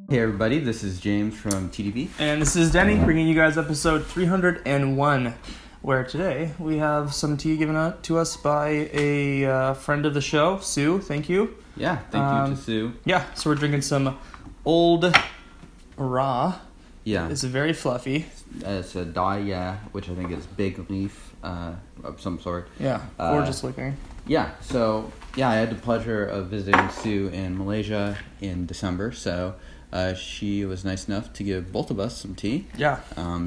Hey everybody, this is James from TeaDB. And this is Denny, bringing you guys episode 301, where today we have some tea given out to us by a friend of the show, Sue. Thank you. Yeah, thank you to Sue. Yeah, so we're drinking some old raw. Yeah. It's very fluffy. It's a Dayeh, which I think is big leaf of some sort. Yeah, gorgeous looking. Yeah, so I had the pleasure of visiting Sue in Malaysia in December, so she was nice enough to give both of us some tea. Yeah.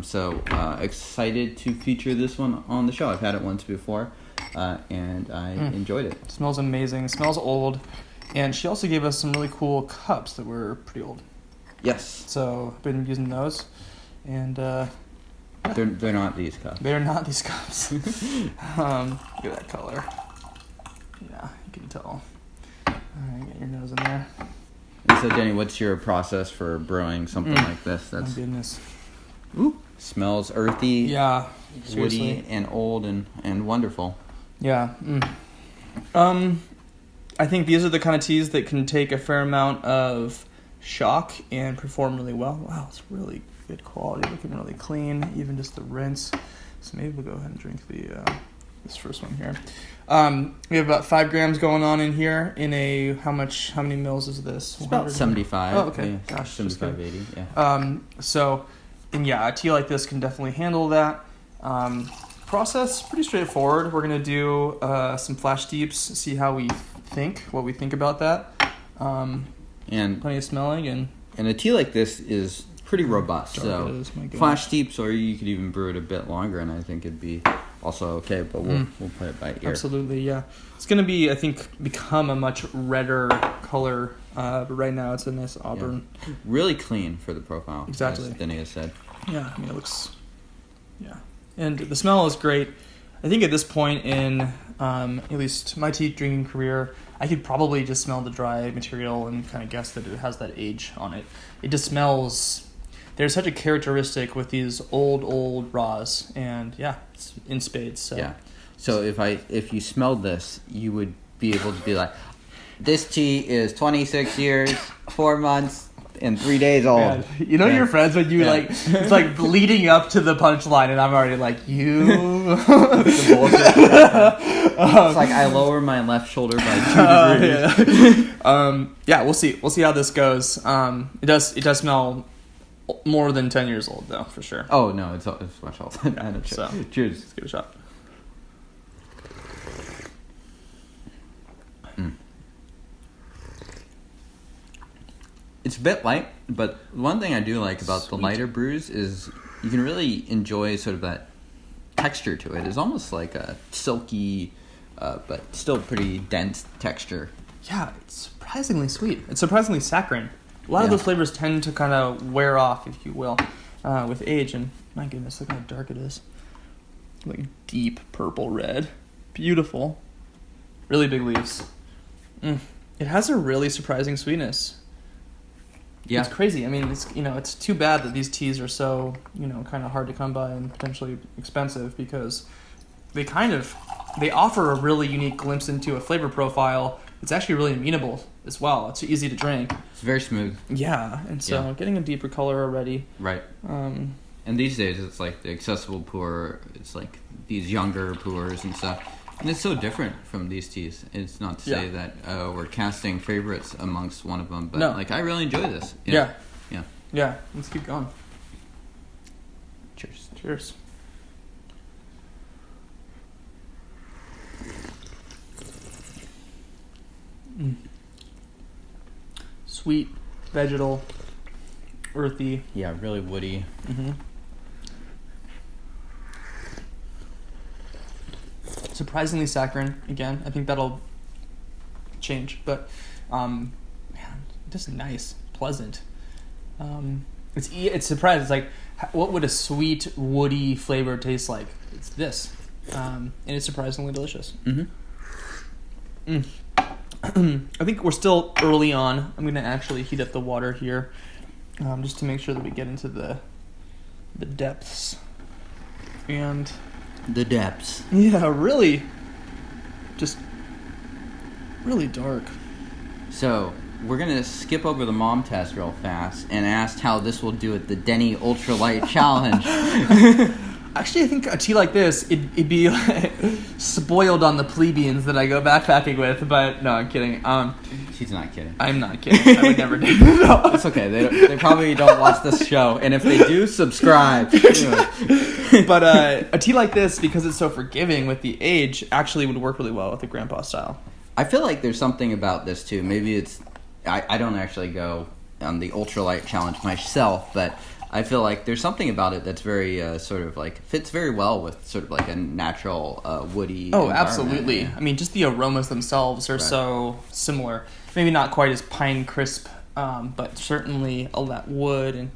So excited to feature this one on the show. I've had it once before, and I enjoyed it. It smells amazing. It smells old. And she also gave us some really cool cups that were pretty old. Yes. So I've been using those. And they're not these cups. they're not these cups. Look at that color. Yeah, you can tell. All right, get your nose in there. And so, Denny, what's your process for brewing something like this? My goodness. Ooh, smells earthy, Yeah, seriously. woody, and old, and wonderful. Yeah. I think these are the kind of teas that can take a fair amount of shock and perform really well. Wow, it's really good quality, looking really clean, even just the rinse. So maybe we'll go ahead and drink this first one here. We have about 5 grams going on in here in a, how many mils is this? It's about 75. Oh, okay. Yeah, Gosh, 75, 80, yeah. And yeah, a tea like this can definitely handle that. Process, pretty straightforward. We're going to do some flash deeps, see how we think, what we think about that. And plenty of smelling. And a tea like this is pretty robust. Dark So it is, my goodness. flash steeps, or you could even brew it a bit longer, and I think it'd be also okay, but we'll play it by ear. Absolutely, yeah. It's going to be, I think, become a much redder color, but right now it's a nice auburn. Yeah. Really clean for the profile. Exactly. As Denny has said. Yeah, I mean, it looks, yeah. And the smell is great. I think at this point in, at least my tea drinking career, I could probably just smell the dry material and kind of guess that it has that age on it. It just smells... There's such a characteristic with these old raws, and yeah, it's in spades. So. Yeah. So if you smelled this, you would be able to be like, this tea is 26 years, 4 months, and 3 days old. Yeah. You know your friends when you like, it's like leading up to the punchline, and I'm already like, you. The bullshit. It's like I lower my left shoulder by 2 degrees. Yeah, we'll see. We'll see how this goes. It does smell more than 10 years old, though, for sure. Oh, no, it's much older. Yeah, so, cheers. Let's give it a shot. It's a bit light, but one thing I do like about the lighter brews is you can really enjoy sort of that texture to it. It's almost like a silky, but still pretty dense texture. Yeah, it's surprisingly sweet. It's surprisingly saccharine. A lot of those flavors tend to kind of wear off, if you will, with age. And my goodness, look how dark it is. Like deep purple red. Beautiful. Really big leaves. It has a really surprising sweetness. Yeah. It's crazy. I mean, it's too bad that these teas are so, kind of hard to come by and potentially expensive, because they offer a really unique glimpse into a flavor profile. It's actually really amenable as well. It's easy to drink. It's very smooth. Yeah, and so getting a deeper color already. Right. And these days, it's like the accessible Pu'erh. It's like these younger Pu'erhs and stuff. And it's so different from these teas. It's not to say that we're casting favorites amongst one of them, but I really enjoy this. Yeah. Let's keep going. Cheers. Sweet, vegetal, earthy. Yeah, really woody. Surprisingly saccharine. Again, I think that'll change, but man, just nice, pleasant. It's surprising. It's like, what would a sweet, woody flavor taste like? It's this, and it's surprisingly delicious. I think we're still early on. I'm going to actually heat up the water here, just to make sure that we get into the depths. And the depths. Yeah, really, just really dark. So we're gonna skip over the mom test real fast and ask how this will do at the Denny Ultralight Challenge. Actually, I think a tea like this, it'd be like spoiled on the plebeians that I go backpacking with. But no, I'm kidding. She's not kidding. I'm not kidding. I would never do that. It's okay. They probably don't watch this show, and if they do, subscribe. Anyway. But a tea like this, because it's so forgiving with the age, actually would work really well with the grandpa style. I feel like there's something about this too. Maybe it's I don't actually go on the ultralight challenge myself, but I feel like there's something about it that's very sort of like fits very well with sort of like a natural woody. Oh, absolutely. I mean, just the aromas themselves are so similar. Maybe not quite as pine crisp, but certainly all that wood and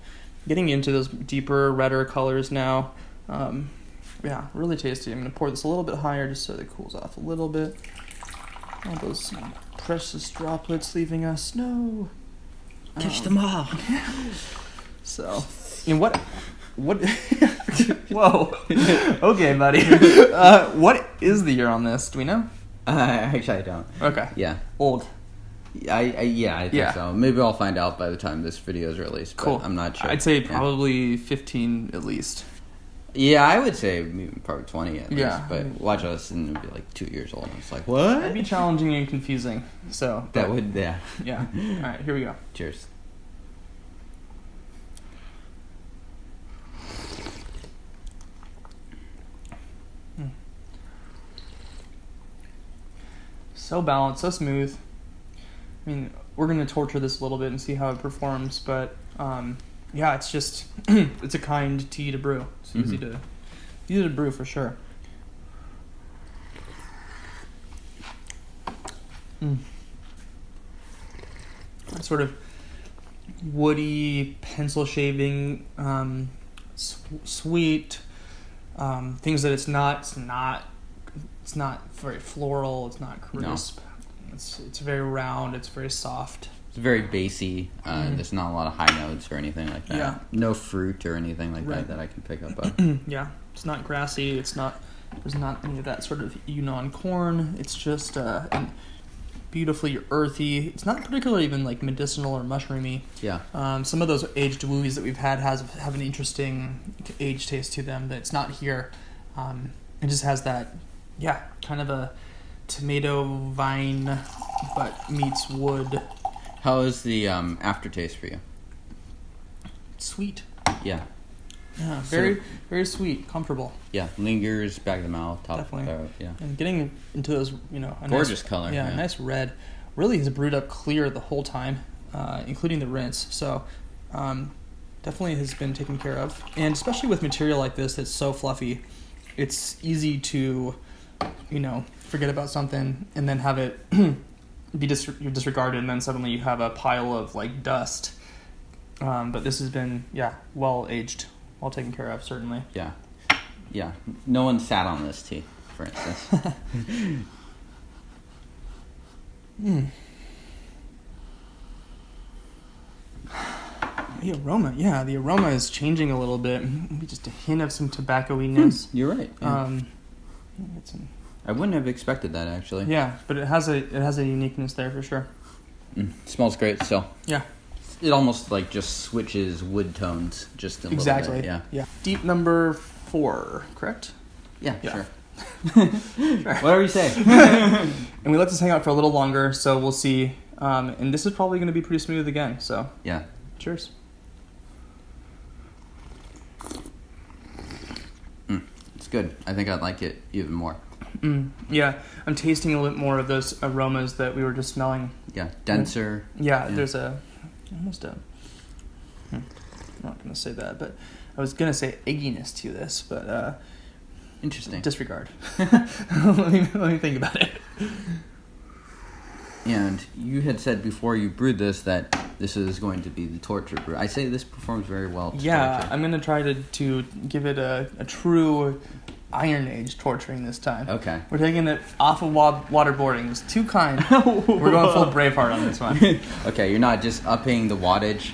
getting into those deeper, redder colors now. Yeah, really tasty. I'm going to pour this a little bit higher just so that it cools off a little bit. All those precious droplets leaving us. No. Catch them all. So, and what? Whoa. Okay, buddy. What is the year on this? Do we know? Actually, I don't. Okay. Yeah. Old. I think so. Maybe I'll find out by the time this video is released. But Cool. I'm not sure. I'd say probably 15 at least. Yeah, I would say probably 20 at Yeah. least. But watch us and it'll be like 2 years old. And it's like, what? That'd be challenging and confusing. So That would, yeah. Yeah. All right, here we go. Cheers. So balanced, so smooth. I mean, we're gonna torture this a little bit and see how it performs, but yeah, it's just it's a kind tea to brew. It's easy to brew for sure. Sort of woody, pencil shaving, sweet things that it's not very floral. It's not crisp. No. It's very round. It's very soft. It's very bassy. There's not a lot of high notes or anything like that. Yeah. No fruit or anything like that I can pick up on. Yeah. It's not grassy. There's not any of that sort of Yunnan corn. It's just beautifully earthy. It's not particularly even like medicinal or mushroomy. Yeah. Some of those aged wooies that we've had have an interesting age taste to them that's not here. It just has that, kind of a tomato vine, but meets wood. How is the aftertaste for you? Sweet. Yeah. Yeah, very, very sweet, comfortable. Yeah, lingers, back of the mouth, top Definitely. of the throat, yeah. And getting into those, a gorgeous nice, color. Yeah, a nice red. Really has brewed up clear the whole time, including the rinse. So, definitely has been taken care of. And especially with material like this that's so fluffy, it's easy to, forget about something and then have it be disregarded, and then suddenly you have a pile of like dust. But this has been, well aged. Well taken care of, certainly. Yeah. Yeah. No one sat on this tea, for instance. The aroma is changing a little bit. Maybe just a hint of some tobacco-iness. You're right. Yeah. I wouldn't have expected that, actually. Yeah, but it has a uniqueness there for sure. Smells great still. Yeah. It almost like just switches wood tones just a little bit. Yeah. Deep number 4, correct? Yeah. Sure. Sure. Whatever you say. And we let this hang out for a little longer, so we'll see. And this is probably going to be pretty smooth again. So yeah. Cheers. It's good. I think I'd like it even more. Yeah, I'm tasting a little bit more of those aromas that we were just smelling. Yeah, denser. Yeah. There's almost a... I'm not going to say that, but I was going to say egginess to this, but... Interesting. Disregard. let me think about it. And you had said before you brewed this that this is going to be the torture brew. I say this performs very well to torture. I'm going to try to give it a true Iron Age torturing this time. Okay. We're taking it off of waterboarding. It's too kind. We're going full Braveheart on this one. Okay, you're not just upping the wattage?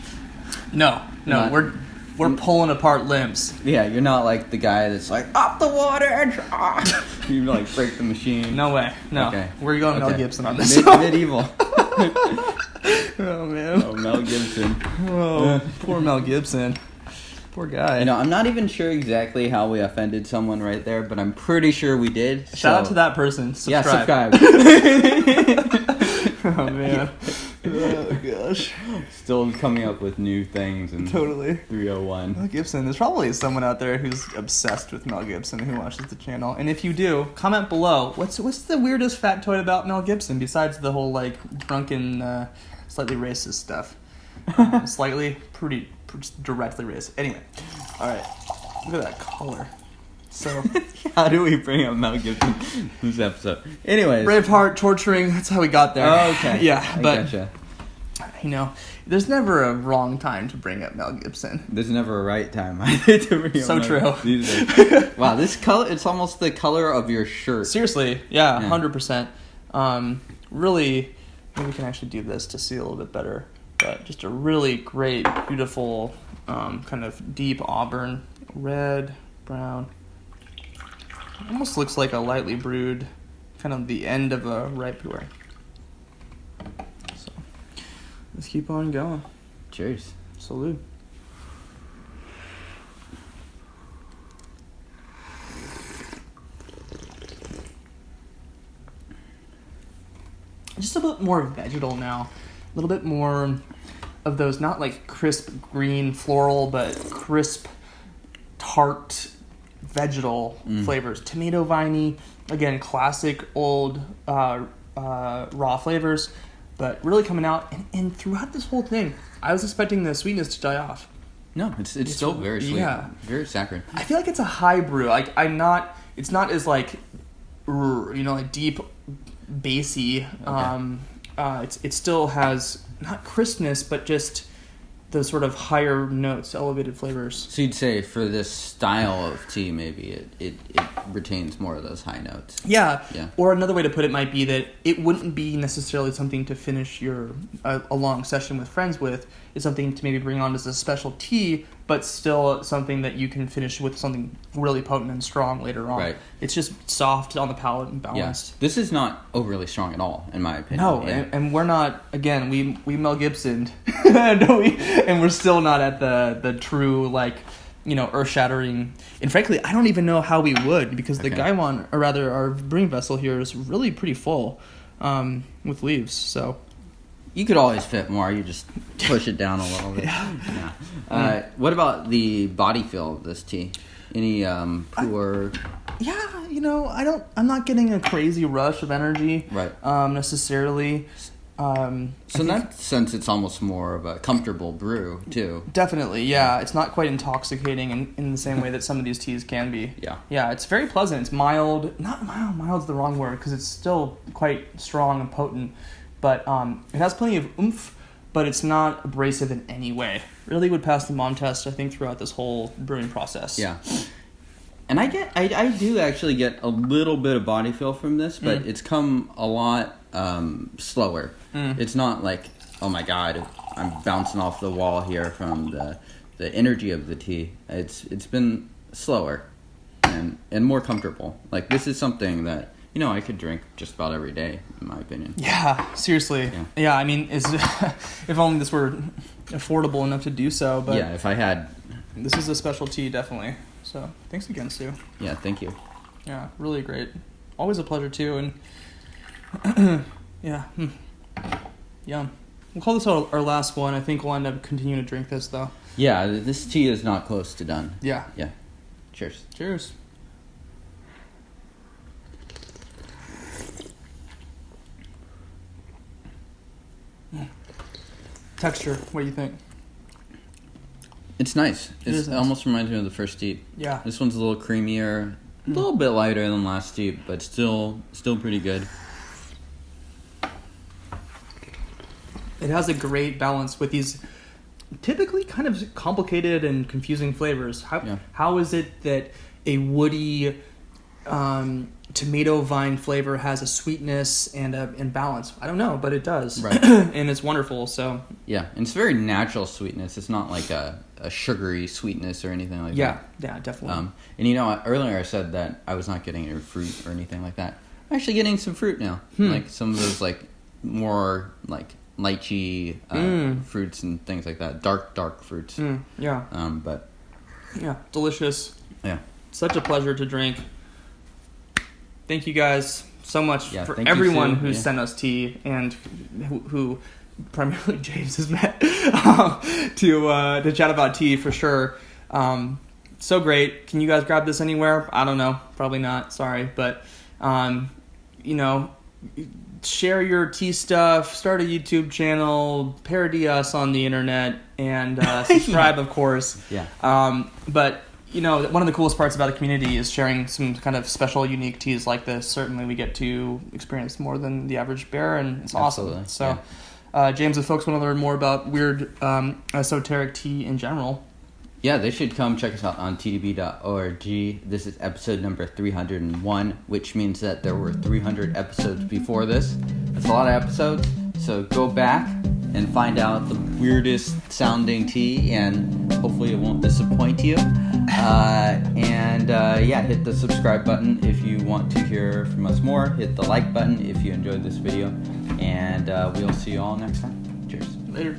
No, we're pulling apart limbs. Yeah, you're not like the guy that's like, up the wattage! You like break the machine. No way. No. Okay. We're going Mel Gibson on this. Medieval. Oh man. Oh, Mel Gibson. Oh, poor Mel Gibson. Poor guy. I'm not even sure exactly how we offended someone right there, but I'm pretty sure we did. Shout out to that person. Subscribe. Yeah, subscribe. Oh man. Oh gosh. Still coming up with new things and Totally. 301. Mel Gibson. There's probably someone out there who's obsessed with Mel Gibson who watches the channel. And if you do, comment below. What's the weirdest factoid about Mel Gibson besides the whole like drunken, slightly racist stuff? Pretty directly racist. Anyway, all right. Look at that color. So, how do we bring up Mel Gibson this episode? Anyways, Braveheart, torturing. That's how we got there. Oh, okay. Yeah, I but gotcha. There's never a wrong time to bring up Mel Gibson. There's never a right time either to bring up So Mel true. These days. Wow, this color—it's almost the color of your shirt. Seriously, yeah. 100%. Really, maybe we can actually do this to see a little bit better. But just a really great, beautiful, kind of deep auburn, red, brown. Almost looks like a lightly brewed, kind of the end of a ripe Pu'erh. So, let's keep on going. Cheers. Salute. Just a bit more vegetal now. A little bit more of those, not like crisp green floral, but crisp tart vegetal flavors. Tomato viney, again, classic old raw flavors, but really coming out. And throughout this whole thing, I was expecting the sweetness to die off. No, it's still very sweet. Yeah. Very saccharine. I feel like it's a high brew. Like it's not as like, like deep, bassy. Okay. It still has not crispness, but just the sort of higher notes, elevated flavors. So you'd say for this style of tea, maybe it retains more of those high notes. Yeah. Yeah. Or another way to put it might be that it wouldn't be necessarily something to finish a long session with friends with. It's something to maybe bring on as a special tea, but still something that you can finish with something really potent and strong later on. Right. It's just soft on the palate and balanced. Yeah. This is not overly strong at all, in my opinion. No, Yeah. and we're not. Again, we Mel Gibson, and we're still not at the true earth shattering. And frankly, I don't even know how we would, because the Gaiwan, or rather our brewing vessel here, is really pretty full with leaves. So You could always fit more. You just push it down a little bit. Yeah. What about the body feel of this tea? Any Pu'erh? I'm not getting a crazy rush of energy. Right. Necessarily. So in that sense, it's almost more of a comfortable brew too. Definitely, yeah. It's not quite intoxicating in the same way that some of these teas can be. Yeah. Yeah, it's very pleasant. It's mild. Not mild. Mild's the wrong word, because it's still quite strong and potent. But it has plenty of oomph, but it's not abrasive in any way. Really would pass the mom test, I think, throughout this whole brewing process. Yeah. And I do actually get a little bit of body feel from this, but it's come a lot slower. It's not like, oh my god, I'm bouncing off the wall here from the energy of the tea. It's been slower and more comfortable. Like, this is something that I could drink just about every day, in my opinion. Yeah, seriously. Yeah, I mean, if only this were affordable enough to do so. But yeah, if I had. This is a special tea, definitely. So thanks again, Stu. Yeah, thank you. Yeah, really great. Always a pleasure too, and yeah, yum. We'll call this our last one. I think we'll end up continuing to drink this though. Yeah, this tea is not close to done. Yeah. Yeah. Cheers. Cheers. Texture, what do you think? It's nice. It It almost reminds me of the first steep. Yeah. This one's a little creamier, a little bit lighter than last steep, but still pretty good. It has a great balance with these typically kind of complicated and confusing flavors. How is it that a woody tomato vine flavor has a sweetness and balance? I don't know, but it does. Right. And it's wonderful. So Yeah, and it's very natural sweetness. It's not like a sugary sweetness or anything like that. Yeah, definitely. And earlier I said that I was not getting any fruit or anything like that. I'm actually getting some fruit now. Like some of those more like lychee fruits and things like that. Dark fruits. Yeah. But yeah, delicious. yeah, Such a pleasure to drink. Thank you guys so much for thank everyone you, Sue. who Yeah. sent us tea and who primarily James has met to chat about tea for sure. So great. Can you guys grab this anywhere? I don't know. Probably not. Sorry, but you know, share your tea stuff. Start a YouTube channel. Parody us on the internet and subscribe, of course. Yeah. But you know, one of the coolest parts about the community is sharing some kind of special, unique teas like this. Certainly, we get to experience more than the average bear, and it's Absolutely. awesome. So, James, if folks want to learn more about weird, esoteric tea in general, Yeah, they should come check us out on TeaDB.org. This is episode number 301, which means that there were 300 episodes before this. That's a lot of episodes, so go back and find out the weirdest sounding tea, and hopefully it won't disappoint you. Hit the subscribe button if you want to hear from us more. Hit the like button if you enjoyed this video, and we'll see you all next time. Cheers. later.